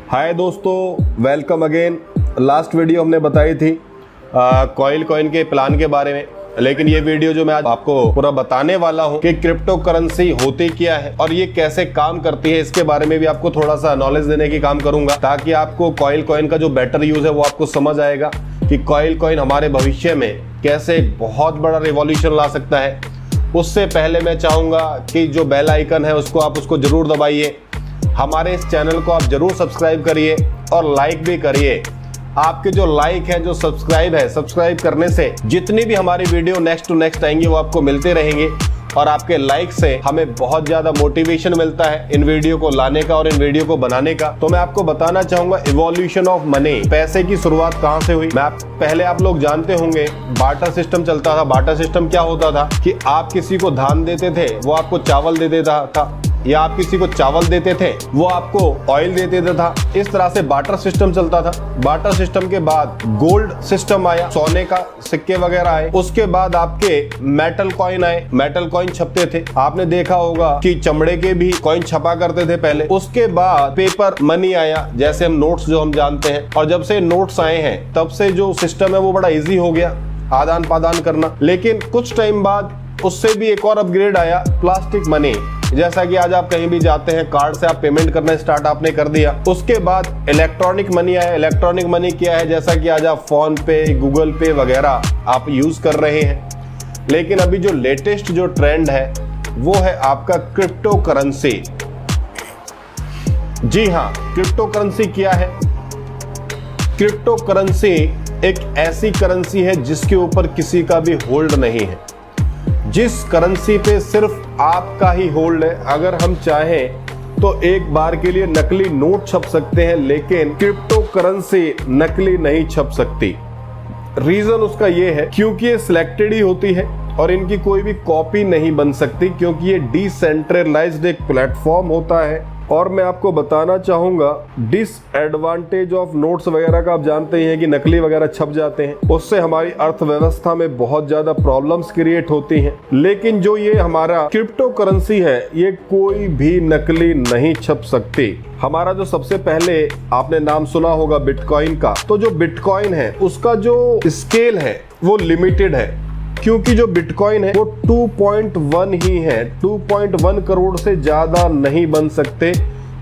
हाय दोस्तों, welcome again. Last video हमने बताई थी कॉइल कॉइन के प्लान के बारे में, लेकिन ये वीडियो जो मैं आज आपको पूरा बताने वाला हूँ कि क्रिप्टो करेंसी होती क्या है और ये कैसे काम करती है, इसके बारे में भी आपको थोड़ा सा नॉलेज देने की काम करूंगा, ताकि आपको कॉइल कॉइन का जो बेटर यूज है वो आपको समझ आएगा कि कॉइल कॉइन हमारे भविष्य में कैसे एक बहुत बड़ा रिवॉल्यूशन ला सकता है। उससे पहले मैं चाहूंगा कि जो बेल आइकन है उसको जरूर दबाइए, हमारे इस चैनल को आप जरूर सब्सक्राइब करिए और लाइक भी करिए। आपके जो लाइक है, जो सब्सक्राइब करने से जितनी भी हमारी वीडियो नेक्स्ट टू नेक्स्ट आएंगी वो आपको मिलते रहेंगे, और आपके लाइक से हमें बहुत ज्यादा मोटिवेशन मिलता है इन वीडियो को लाने का और इन वीडियो को बनाने का। तो मैं आपको बताना चाहूंगा इवोल्यूशन ऑफ मनी, पैसे की शुरुआत कहां से हुई। पहले आप लोग जानते होंगे बार्टर सिस्टम चलता था। बार्टर सिस्टम क्या होता था कि आप किसी को धान देते थे, वो आपको चावल दे देता था, या आप किसी को चावल देते थे, वो आपको ऑयल दे देता था। इस तरह से बार्टर सिस्टम चलता था। बार्टर सिस्टम के बाद गोल्ड सिस्टम आया, सोने का सिक्के वगैरह आए। उसके बाद आपके मेटल कॉइन आए, मेटल कॉइन छपते थे। आपने देखा होगा कि चमड़े के भी कॉइन छपा करते थे पहले। उसके बाद पेपर मनी आया, जैसे हम नोट्स जो हम जानते हैं, और जब से नोट्स आए हैं तब से जो सिस्टम है वो बड़ा इजी हो गया आदान प्रदान करना। लेकिन कुछ टाइम बाद उससे भी एक और अपग्रेड आया, प्लास्टिक मनी। जैसा कि आज आप कहीं भी जाते हैं, कार्ड से आप पेमेंट करना स्टार्ट आपने कर दिया। उसके बाद इलेक्ट्रॉनिक मनी आया। इलेक्ट्रॉनिक मनी क्या है, जैसा कि आज आप फोन पे, गूगल पे वगैरह आप यूज कर रहे हैं। लेकिन अभी जो लेटेस्ट जो ट्रेंड है वो है आपका क्रिप्टो करेंसी। जी हाँ, क्रिप्टो करेंसी क्या है? क्रिप्टो करेंसी एक ऐसी करेंसी है जिसके ऊपर किसी का भी होल्ड नहीं है, जिस करेंसी पे सिर्फ आपका ही होल्ड है। अगर हम चाहें तो एक बार के लिए नकली नोट छप सकते हैं, लेकिन क्रिप्टो करेंसी नकली नहीं छप सकती। रीजन उसका ये है क्योंकि ये सिलेक्टेड ही होती है और इनकी कोई भी कॉपी नहीं बन सकती, क्योंकि ये डिसेंट्रलाइज्ड एक प्लेटफॉर्म होता है। और मैं आपको बताना चाहूंगा डिसएडवांटेज ऑफ नोट्स वगैरह का, आप जानते हैं कि नकली वगैरह छप जाते हैं, उससे हमारी अर्थव्यवस्था में बहुत ज्यादा प्रॉब्लम्स क्रिएट होती हैं। लेकिन जो ये हमारा क्रिप्टो करेंसी है, ये कोई भी नकली नहीं छप सकती। हमारा जो सबसे पहले आपने नाम सुना होगा बिटकॉइन का, तो जो बिटकॉइन है उसका जो स्केल है वो लिमिटेड है, क्योंकि जो बिटकॉइन है वो 2.1 ही है। 2.1 करोड़ से ज्यादा नहीं बन सकते,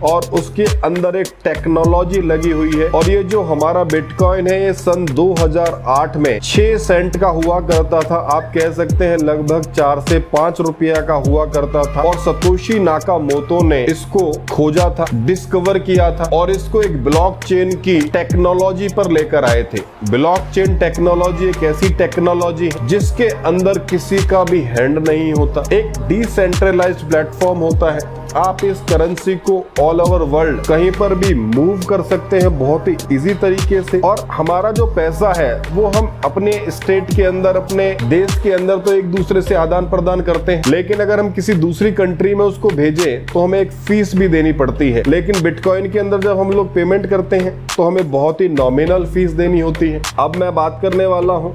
और उसके अंदर एक टेक्नोलॉजी लगी हुई है। और ये जो हमारा बिटकॉइन है ये सन 2008 में 6 सेंट का हुआ करता था। आप कह सकते हैं लगभग 4 से 5 रुपया का हुआ करता था। और सतोशी नाकामोटो ने इसको खोजा था, डिस्कवर किया था, और इसको एक ब्लॉकचेन की टेक्नोलॉजी पर लेकर आए थे। ब्लॉकचेन टेक्नोलॉजी एक ऐसी टेक्नोलॉजी है जिसके अंदर किसी का भी हैंड नहीं होता, एक डिसेंट्रलाइज्ड प्लेटफॉर्म होता है। आप इस करेंसी को ऑल ओवर वर्ल्ड कहीं पर भी मूव कर सकते हैं बहुत ही इजी तरीके से। और हमारा जो पैसा है वो हम अपने स्टेट के अंदर, अपने देश के अंदर तो एक दूसरे से आदान प्रदान करते हैं, लेकिन अगर हम किसी दूसरी कंट्री में उसको भेजें तो हमें एक फीस भी देनी पड़ती है। लेकिन बिटकॉइन के अंदर जब हम लोग पेमेंट करते हैं तो हमें बहुत ही नॉमिनल फीस देनी होती है। अब मैं बात करने वाला हूँ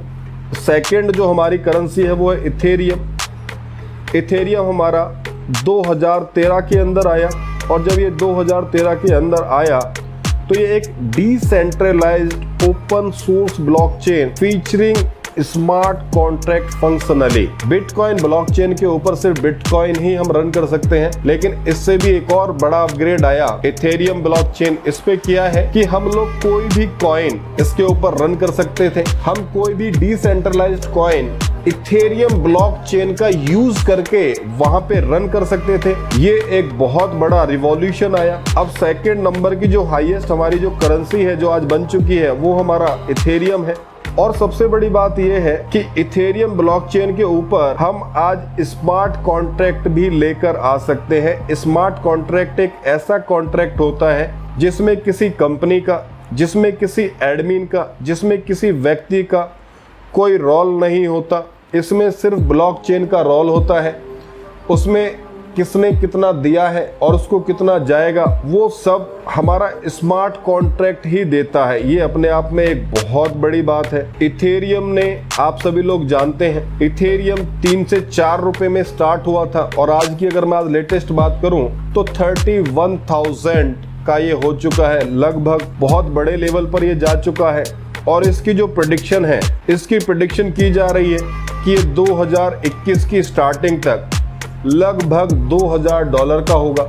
सेकेंड जो हमारी करेंसी है वो है इथेरियम। इथेरियम हमारा 2013 के अंदर आया, और जब ये 2013 के अंदर आया तो ये एक decentralised open source blockchain featuring smart contract functionally. Bitcoin blockchain के ऊपर सिर्फ बिटकॉइन ही हम रन कर सकते हैं, लेकिन इससे भी एक और बड़ा अपग्रेड आया इथेरियम ब्लॉकचेन। इस पे किया है कि हम लोग कोई भी कॉइन इसके ऊपर रन कर सकते थे। हम कोई भी डिसेंट्रलाइज्ड कॉइन इथेरियम ब्लॉकचेन का यूज करके वहां पे रन कर सकते थे। ये एक बहुत बड़ा रिवॉल्यूशन आया। अब सेकंड नंबर की जो हाईएस्ट हमारी जो करेंसी है जो आज बन चुकी है वो हमारा इथेरियम है। और सबसे बड़ी बात यह है कि इथेरियम ब्लॉकचेन के ऊपर हम आज स्मार्ट कॉन्ट्रैक्ट भी लेकर आ सकते हैं। स्मार्ट कॉन्ट्रैक्ट एक ऐसा कॉन्ट्रैक्ट होता है जिसमें किसी कंपनी का, जिसमें किसी एडमिन का, जिसमें किसी व्यक्ति का कोई रोल नहीं होता। इसमें सिर्फ ब्लॉकचेन का रोल होता है। उसमें किसने कितना दिया है और उसको कितना जाएगा वो सब हमारा स्मार्ट कॉन्ट्रैक्ट ही देता है। ये अपने आप में एक बहुत बड़ी बात है। इथेरियम ने, आप सभी लोग जानते हैं, इथेरियम 3 से 4 रुपए में स्टार्ट हुआ था और आज की अगर मैं आज लेटेस्ट बात करूं तो 31,000 का ये हो चुका है, लगभग बहुत बड़े लेवल पर ये जा चुका है। और इसकी जो प्रेडिक्शन है, इसकी प्रेडिक्शन की जा रही है कि ये 2021 की स्टार्टिंग तक लगभग $2000 का होगा,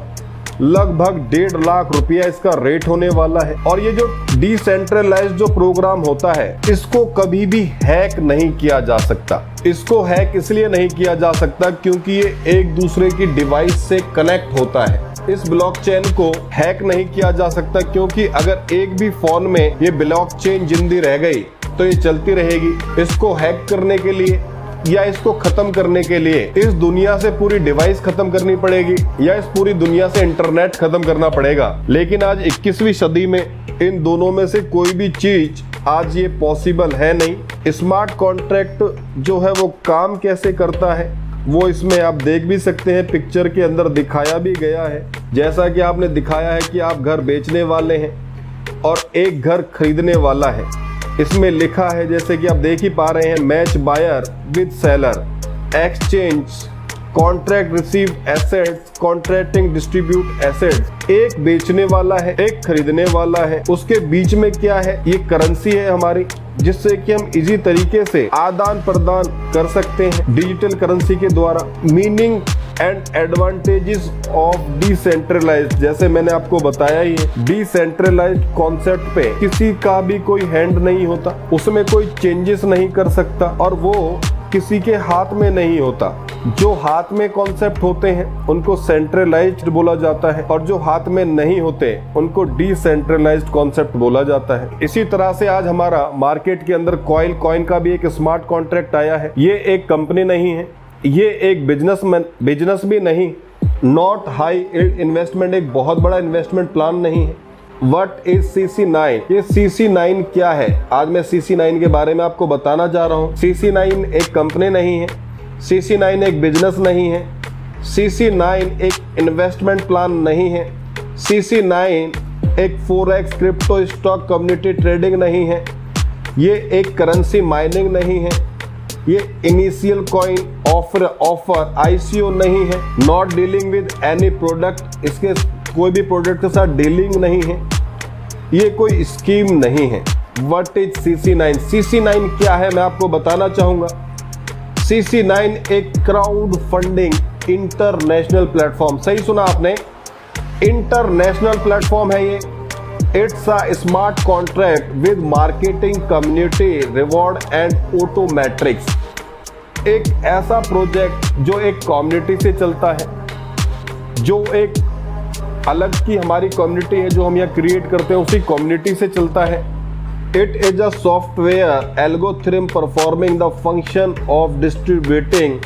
लगभग 1.5 लाख रुपया इसका रेट होने वाला है। और ये जो डिसेंट्रलाइज्ड जो प्रोग्राम होता है, इसको कभी भी हैक नहीं किया जा सकता। इसको हैक इसलिए नहीं किया जा सकता क्योंकि ये एक दूसरे की डिवाइस से कनेक्ट होता है। इस ब्लॉकचेन को हैक नहीं किया जा सकता क्योंकि अगर एक भी फोन में ये ब्लॉकचेन जिंदी रह गई तो ये चलती रहेगी। इसको हैक करने के लिए या इसको खत्म करने के लिए इस दुनिया से पूरी डिवाइस खत्म करनी पड़ेगी या इस पूरी दुनिया से इंटरनेट खत्म करना पड़ेगा। लेकिन आज 21वीं सदी में इन दोनों में से कोई भी चीज आज ये पॉसिबल है नहीं। स्मार्ट कॉन्ट्रैक्ट जो है वो काम कैसे करता है वो इसमें आप देख भी सकते हैं, पिक्चर के अंदर दिखाया भी गया है। जैसा कि आपने दिखाया है कि आप घर बेचने वाले हैं और एक घर खरीदने वाला है। इसमें लिखा है, जैसे कि आप देख ही पा रहे हैं, match buyer with seller, exchange contract, receive assets, contracting distribute assets. एक बेचने वाला है, एक खरीदने वाला है, उसके बीच में क्या है, ये करेंसी है हमारी, जिससे कि हम इजी तरीके से आदान प्रदान कर सकते हैं डिजिटल करेंसी के द्वारा। Meaning and advantages of decentralised, जैसे मैंने आपको बताया ही है, डिसेंट्रलाइज्ड कॉन्सेप्ट पे किसी का भी कोई हैंड नहीं होता, उसमें कोई चेंजेस नहीं कर सकता और वो किसी के हाथ में नहीं होता। जो हाथ में कॉन्सेप्ट होते हैं उनको सेंट्रलाइज्ड बोला जाता है और जो हाथ में नहीं होते उनको डिसेंट्रलाइज्ड कॉन्सेप्ट बोला जाता है। इसी तरह से आज हमारा मार्केट के अंदर कॉइन का भी एक स्मार्ट कॉन्ट्रैक्ट आया है। ये एक कंपनी नहीं है, ये एक बिजनेस भी नहीं, नॉट हाई इन्वेस्टमेंट, एक बहुत बड़ा इन्वेस्टमेंट प्लान नहीं है। What is CC9? ये CC9 क्या है? आज मैं CC9 के बारे में आपको बताना चाह रहा हूँ। CC9 एक कंपनी नहीं है, CC9 एक बिजनेस नहीं है, CC9 एक इन्वेस्टमेंट प्लान नहीं है, CC9 एक forex crypto stock community trading नहीं है, ये एक करेंसी माइनिंग नहीं है, ये इनिशियल कॉइन ऑफर ICO नहीं है, not dealing with any product, इसके कोई भी प्रोडक्ट के साथ डीलिंग नहीं है, ये कोई स्कीम नहीं है। What is CC9? CC9 क्या है मैं आपको बताना चाहूंगा। CC9 एक क्राउड फंडिंग इंटरनेशनल प्लेटफॉर्म, सही सुना आपने, इंटरनेशनल प्लेटफॉर्म है ये। It's a smart contract with marketing community reward and autometrics. एक ऐसा प्रोजेक्ट जो एक कम्युनिटी से चलता है, जो एक अलग की हमारी कम्युनिटी है जो हम यहाँ क्रिएट करते हैं, उसी कम्युनिटी से चलता है। It is a software algorithm performing the function of distributing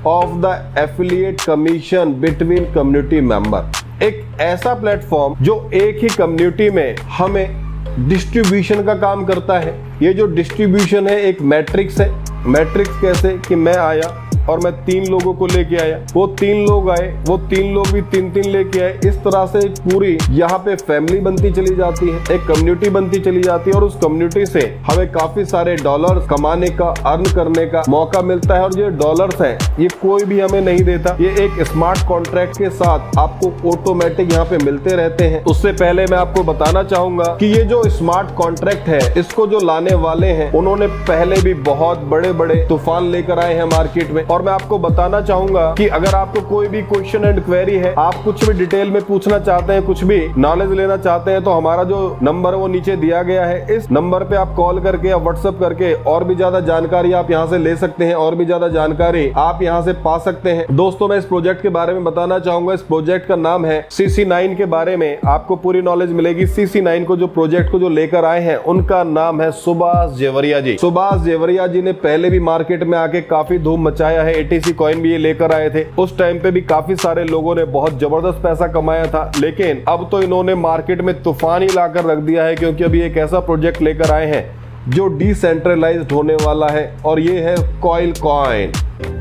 of the affiliate commission between community member. एक ऐसा प्लेटफॉर्म जो एक ही कम्युनिटी में हमें डिस्ट्रीब्यूशन का काम करता है। ये जो डिस्ट्रीब्यूशन है एक मैट्रिक्स है। मैट्रिक्स कैसे कि मैं आया और मैं 3 लोगों को लेके आया, वो 3 लोग आए, वो 3 लोग भी 3 लेके आए। इस तरह से पूरी यहाँ पे फैमिली बनती चली जाती है, एक कम्युनिटी बनती चली जाती है और उस कम्युनिटी से हमें काफी सारे डॉलर कमाने का, अर्न करने का मौका मिलता है। और ये डॉलर्स हैं, ये कोई भी हमें नहीं देता, ये एक स्मार्ट कॉन्ट्रैक्ट के साथ आपको ऑटोमेटिक यहाँ पे मिलते रहते हैं। उससे पहले मैं आपको बताना चाहूंगा कि ये जो स्मार्ट कॉन्ट्रैक्ट है, इसको जो लाने वाले हैं उन्होंने पहले भी बहुत बड़े बड़े तूफान लेकर आए हैं मार्केट में। और मैं आपको बताना चाहूंगा कि अगर आपको कोई भी क्वेश्चन एंड क्वेरी है, आप कुछ भी डिटेल में पूछना चाहते हैं, कुछ भी नॉलेज लेना चाहते हैं, तो हमारा जो नंबर है वो नीचे दिया गया है। इस नंबर पे आप कॉल करके या व्हाट्सएप करके और भी ज्यादा जानकारी आप यहाँ से ले सकते हैं, और भी ज्यादा जानकारी आप यहाँ से पा सकते हैं। दोस्तों, मैं इस प्रोजेक्ट के बारे में बताना चाहूंगा। इस प्रोजेक्ट का नाम है CC9। के बारे में आपको पूरी नॉलेज मिलेगी। CC9 को जो प्रोजेक्ट को जो लेकर आए हैं उनका नाम है सुभाष जेवरिया जी। सुभाष जेवरिया जी ने पहले भी मार्केट में आके काफी धूम मचाया है। ATC कॉइन भी ये लेकर आए थे, उस टाइम पे भी काफी सारे लोगों ने बहुत जबरदस्त पैसा कमाया था। लेकिन अब तो इन्होंने मार्केट में तूफान ही लाकर रख दिया है, क्योंकि अभी एक ऐसा प्रोजेक्ट लेकर आए हैं जो डिसेंट्रलाइज्ड होने वाला है, और ये है कॉइन।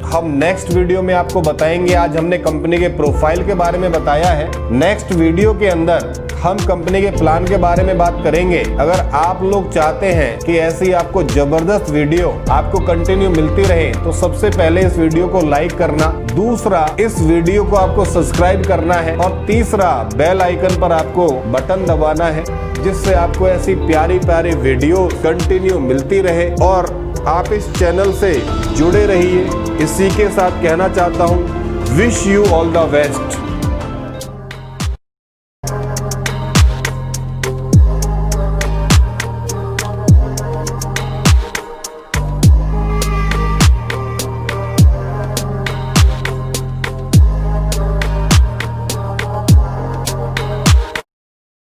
हम नेक्स्ट वीडियो में आपको बताएंगे। आज हमने कंपनी के प्रोफाइल के बारे में बताया है। नेक्स्ट वीडियो के अंदर हम कंपनी के प्लान के बारे में बात करेंगे। अगर आप लोग चाहते हैं कि ऐसी आपको जबरदस्त वीडियो आपको कंटिन्यू मिलती रहे तो सबसे पहले इस वीडियो को लाइक करना, दूसरा इस वीडियो को आपको सब्सक्राइब करना है और तीसरा बेल आइकन पर आपको बटन दबाना है, जिससे आपको ऐसी प्यारी प्यारी वीडियो कंटिन्यू मिलती रहे और आप इस चैनल से जुड़े रहिए। इसी के साथ कहना चाहता हूँ, wish you all the best.